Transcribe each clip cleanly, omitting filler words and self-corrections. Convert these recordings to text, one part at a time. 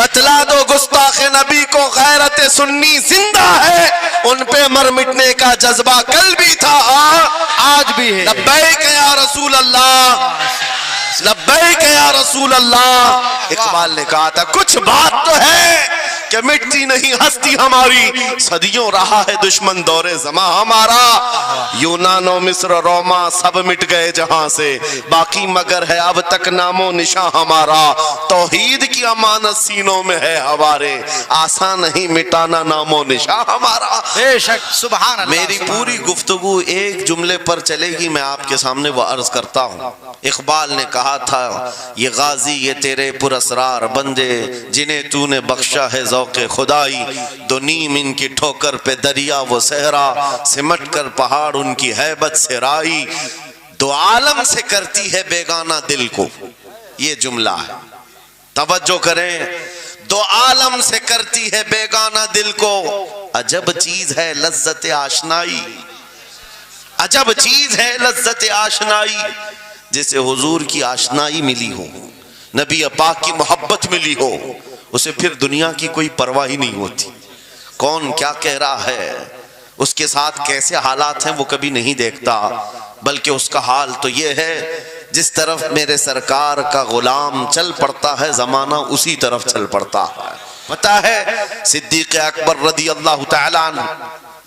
بتلا دو گستاخ نبی کو غیرت سنی زندہ ہے، ان پہ مر مٹنے کا جذبہ کل بھی تھا آج بھی ہے۔ لبیک یا رسول اللہ، لبیک یا رسول اللہ۔ اقبال نے کہا تھا کچھ بات تو ہے کہ مٹتی نہیں ہستی ہماری، صدیوں رہا ہے دشمن دور زماں ہمارا، یونان و مصر روما سب مٹ گئے جہاں سے، باقی مگر ہے اب تک نام و نشاں ہمارا، توحید کی امانت سینوں میں ہے ہمارے، آسان نہیں مٹانا نام و نشاں ہمارا۔ بے شک، سبحان اللہ۔ میری پوری گفتگو ایک جملے پر چلے گی، میں آپ کے سامنے وہ عرض کرتا ہوں۔ اقبال نے کہا تھا یہ غازی یہ تیرے پراسرار بندے جنہیں تو نے بخشا ہے ذوق خدائی، دو نیم ان کی ٹھوکر پہ دریا وہ صحرا، سمٹ کر پہاڑ ان کی ہیبت سے رائی، دو عالم سے کرتی ہے بیگانہ دل کو۔ یہ جملہ ہے، توجہ کریں، دو عالم سے کرتی ہے بیگانہ دل کو، عجب چیز ہے لذت آشنائی، عجب چیز ہے لذت آشنائی، جسے حضور کی آشنائی ملی ہو، نبی پاک کی محبت ملی ہو، اسے پھر دنیا کی کوئی پرواہ ہی نہیں ہوتی، کون کیا کہہ رہا ہے، اس کے ساتھ کیسے حالات ہیں وہ کبھی نہیں دیکھتا، بلکہ اس کا حال تو یہ ہے جس طرف میرے سرکار کا غلام چل پڑتا ہے زمانہ اسی طرف چل پڑتا ہے۔ پتہ ہے صدیق اکبر رضی اللہ تعالیٰ عنہ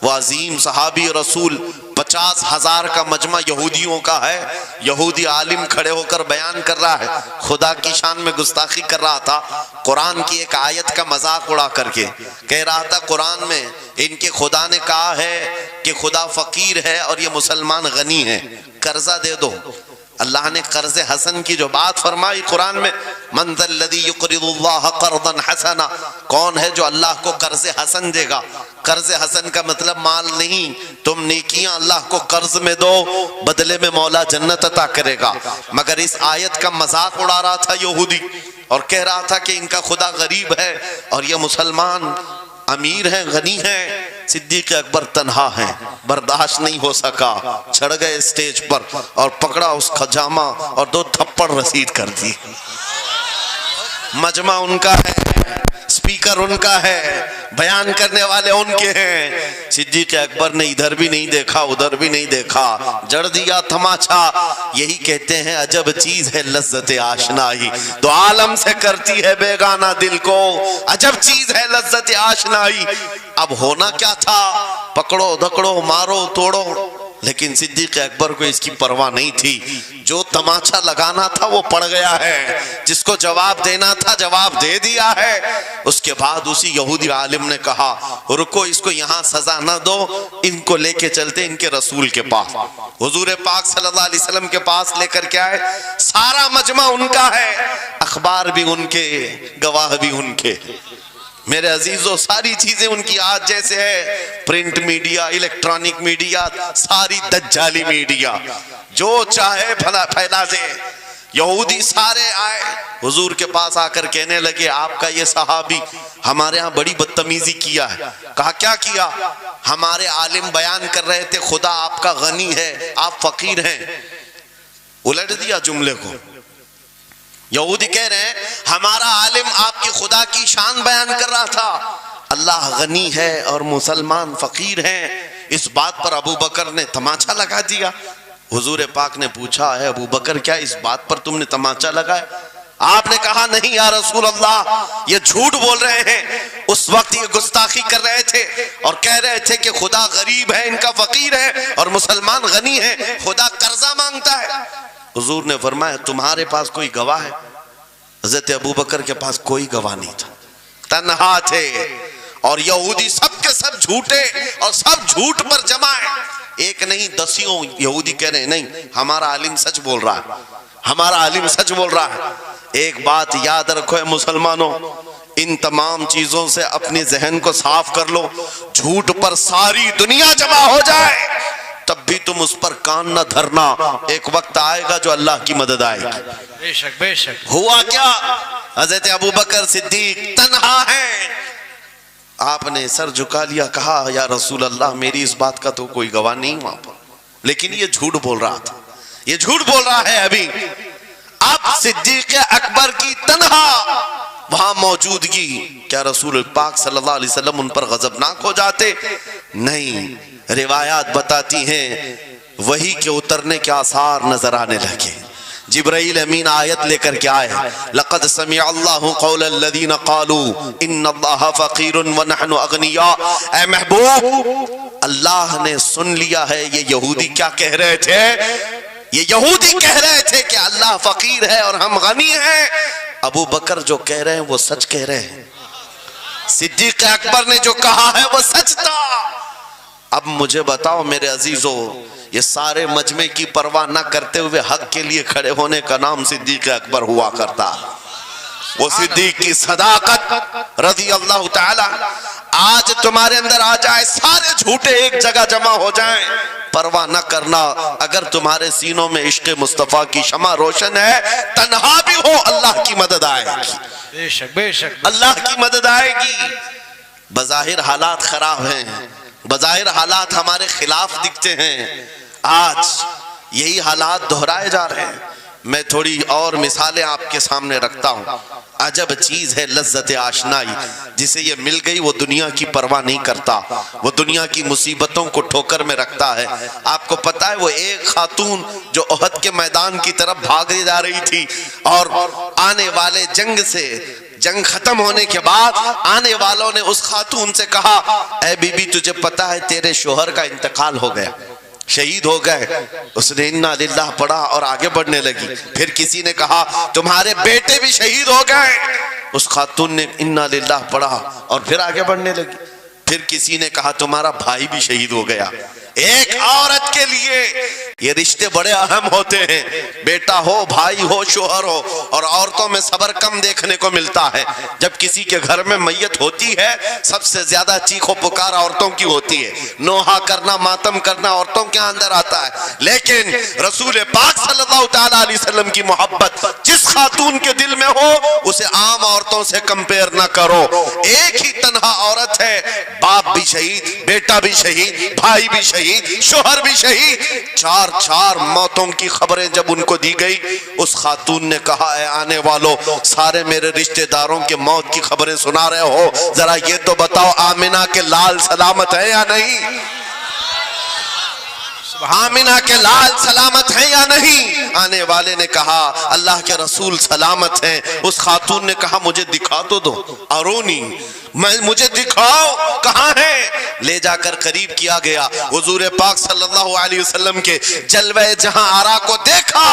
وہ عظیم صحابی رسول، 50,000 کا مجمع یہودیوں کا ہے، یہودی عالم کھڑے ہو کر بیان کر رہا ہے، خدا کی شان میں گستاخی کر رہا تھا، قرآن کی ایک آیت کا مذاق اڑا کر کے کہہ رہا تھا قرآن میں ان کے خدا نے کہا ہے کہ خدا فقیر ہے اور یہ مسلمان غنی ہے، قرضہ دے دو۔ اللہ نے قرض حسن کی جو بات فرمائی قرآن میں، من ذا الذی یقرض اللہ قرضا حسنا، کون ہے جو اللہ کو قرض حسن دے گا؟ قرض حسن کا مطلب مال نہیں، تم نیکیاں اللہ کو قرض میں دو، بدلے میں مولا جنت عطا کرے گا۔ مگر اس آیت کا مذاق اڑا رہا تھا یہودی اور کہہ رہا تھا کہ ان کا خدا غریب ہے اور یہ مسلمان امیر ہیں، غنی ہیں۔ صدیق اکبر تنہا ہیں، برداشت نہیں ہو سکا، چڑھ گئے اسٹیج پر اور پکڑا اس کا جامہ اور 2 تھپڑ رسید کر دی۔ مجمع ان کا ہے، سپیکر ان کا ہے، بیان کرنے والے ان کے ہیں، صدیق اکبر نے ادھر بھی نہیں دیکھا ادھر بھی نہیں دیکھا، جڑ دیا تماچا۔ یہی کہتے ہیں عجب چیز ہے لذت آشنائی، دو عالم سے کرتی ہے بیگانہ دل کو، عجب چیز ہے لذت آشنائی۔ اب ہونا کیا تھا، پکڑو دھکڑو مارو توڑو، لیکن صدیق اکبر کو اس کی پرواہ نہیں تھی، جو تماچا لگانا تھا وہ پڑ گیا ہے، جس کو جواب دینا تھا جواب دے دیا ہے۔ اس کے بعد اسی یہودی عالم نے کہا رکو، اس کو یہاں سزا نہ دو، ان کو لے کے چلتے ان کے رسول کے پاس، حضور پاک صلی اللہ علیہ وسلم کے پاس لے کر کے آئے۔ سارا مجمع ان کا ہے، اخبار بھی ان کے، گواہ بھی ان کے، میرے عزیزو ساری چیزیں ان کی آج جیسے ہے، پرنٹ میڈیا، الیکٹرانک میڈیا، ساری دجالی میڈیا، جو چاہے پھیلا دے۔ یہودی سارے آئے حضور کے پاس آ کر کہنے لگے آپ کا یہ صحابی ہمارے ہاں بڑی بدتمیزی کیا ہے۔ کہا کیا کیا؟ ہمارے عالم بیان کر رہے تھے خدا آپ کا غنی ہے آپ فقیر ہیں، الٹ دیا جملے کو۔ یہودی کہہ رہے ہیں ہمارا عالم آپ کی خدا کی شان بیان کر رہا تھا، اللہ غنی ہے اور مسلمان فقیر ہیں۔ اس بات پر ابو بکر نے تماچا لگا دیا۔ حضور پاک نے پوچھا ہے ابو بکر کیا اس بات پر تم نے تماچا لگایا؟ آپ نے کہا نہیں یا رسول اللہ، یہ جھوٹ بول رہے ہیں، اس وقت یہ گستاخی کر رہے تھے اور کہہ رہے تھے کہ خدا غریب ہے ان کا فقیر ہے اور مسلمان غنی ہے، خدا قرضہ مانگتا ہے۔ حضور نے فرمایا تمہارے پاس کوئی گواہ ہے؟ حضرت ابو بکر کے پاس کوئی گواہ نہیں تھا، تنہا تھے، اور یہودی سب کے سب جھوٹے اور سب جھوٹ پر جمع ہے، ایک نہیں دسیوں یہودی کہہ رہے ہیں نہیں ہمارا عالم سچ بول رہا ہے، ہمارا عالم سچ بول رہا ہے۔ ایک بات یاد رکھو اے مسلمانوں، ان تمام چیزوں سے اپنی ذہن کو صاف کر لو، جھوٹ پر ساری دنیا جمع ہو جائے تب بھی تم اس پر کان نہ دھرنا، ایک وقت آئے گا جو اللہ کی مدد آئے گی۔ بے شک بے شک۔ ہوا کیا؟ حضرت ابوبکر صدیق تنہا ہیں، آپ نے سر جھکا لیا، کہا یا رسول اللہ میری اس بات کا تو کوئی گواہ نہیں وہاں پر، لیکن یہ جھوٹ بول رہا تھا، یہ جھوٹ بول رہا ہے۔ ابھی اب صدیق اکبر کی تنہا وہاں موجودگی، کیا رسول پاک صلی اللہ علیہ وسلم ان پر غضبناک ہو جاتے؟ نہیں، روایات بتاتی ہیں وحی کے اترنے کے آثار نظر آنے لگے. جبرائیل امین آیت لے کر کے آئے، لقد سمع اللہ قول الذین قالوا ان اللہ فقیر ونحن اغنیاء. اے محبوب، اللہ نے سن لیا ہے یہ یہودی کیا کہہ رہے تھے. یہ یہودی کہہ رہے تھے کہ اللہ فقیر ہے اور ہم غنی ہیں. ابو بکر جو کہہ رہے ہیں وہ سچ کہہ رہے ہیں. صدیق اکبر نے جو کہا ہے وہ سچ تھا. اب مجھے بتاؤ میرے عزیزو، یہ سارے مجمع کی پرواہ نہ کرتے ہوئے حق کے لیے کھڑے ہونے کا نام صدیق اکبر ہوا کرتا. وہ صدیق کی صداقت رضی اللہ تعالی آج تمہارے اندر آ جائے، سارے جھوٹے ایک جگہ جمع ہو جائیں، پرواہ نہ کرنا. اگر تمہارے سینوں میں عشق مصطفیٰ کی شمع روشن ہے، تنہا بھی ہو اللہ کی مدد آئے گی. بے شک بے شک اللہ کی مدد آئے گی. بظاہر حالات خراب ہیں، بظاہر حالات ہمارے خلاف دکھتے ہیں. آج یہی حالات دہرائے جا رہے ہیں. میں تھوڑی اور مثالیں آپ کے سامنے رکھتا ہوں. عجب چیز ہے لذت آشنائی. جسے یہ مل گئی وہ دنیا کی پرواہ نہیں کرتا، وہ دنیا کی مصیبتوں کو ٹھوکر میں رکھتا ہے. آپ کو پتا ہے وہ ایک خاتون جو احد کے میدان کی طرف بھاگے جا رہی تھی، اور آنے والے جنگ ختم ہونے کے بعد آنے والوں نے اس خاتون سے کہا، اے بی بی تجھے پتا ہے تیرے شوہر کا انتقال ہو گیا، شہید ہو گئے. اس نے انا للہ پڑھا اور آگے بڑھنے لگی. پھر کسی نے کہا تمہارے بیٹے بھی شہید ہو گئے. اس خاتون نے انا للہ پڑھا اور پھر آگے بڑھنے لگی. پھر کسی نے کہا تمہارا بھائی بھی شہید ہو گیا. ایک عورت کے لیے یہ رشتے بڑے اہم ہوتے ہیں، بیٹا ہو، بھائی ہو، شوہر ہو. اور عورتوں میں صبر کم دیکھنے کو ملتا ہے. جب کسی کے گھر میں میت ہوتی ہے سب سے زیادہ چیخ و پکار عورتوں کی ہوتی ہے. نوحہ کرنا، ماتم کرنا عورتوں کے اندر آتا ہے. لیکن رسول پاک صلی اللہ تعالی علیہ وسلم کی محبت جس خاتون کے دل میں ہو اسے عام عورتوں سے کمپیر نہ کرو. ایک ہی تنہا عورت ہے، باپ بھی شہید، بیٹا بھی شہید، بھائی بھی شہید، شوہر بھی شہید. چار موتوں کی خبریں جب ان کو دی گئی، اس خاتون نے کہا اے آنے والوں، سارے میرے رشتہ داروں کے موت کی خبریں سنا رہے ہو، ذرا یہ تو بتاؤ آمنہ کے لال سلامت ہے یا نہیں؟ آمنہ کے لال سلامت ہیں یا نہیں؟ آنے والے نے کہا اللہ کے رسول سلامت ہیں. اس خاتون نے کہا مجھے دکھا تو دو، ارونی، مجھے دکھاؤ کہاں ہے. لے جا کر قریب کیا گیا. حضور پاک صلی اللہ علیہ وسلم کے جلوہ جہاں آرا کو دیکھا،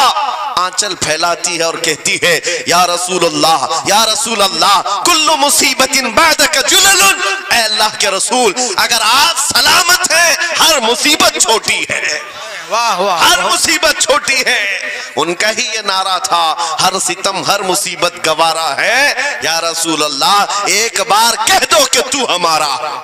آنچل پھیلاتی ہے اور کہتی ہے یا رسول اللہ، یا رسول اللہ، کل مصیبت بعدک جلل. اے اللہ کے رسول، اگر آپ سلامت ہیں ہر مصیبت چھوٹی ہے، واہ واہ، ہر مصیبت چھوٹی ہے. ان کا ہی یہ نعرہ تھا، ہر ستم ہر مصیبت گوارا ہے. یا رسول اللہ ایک بار کہہ دو کہ تو ہمارا.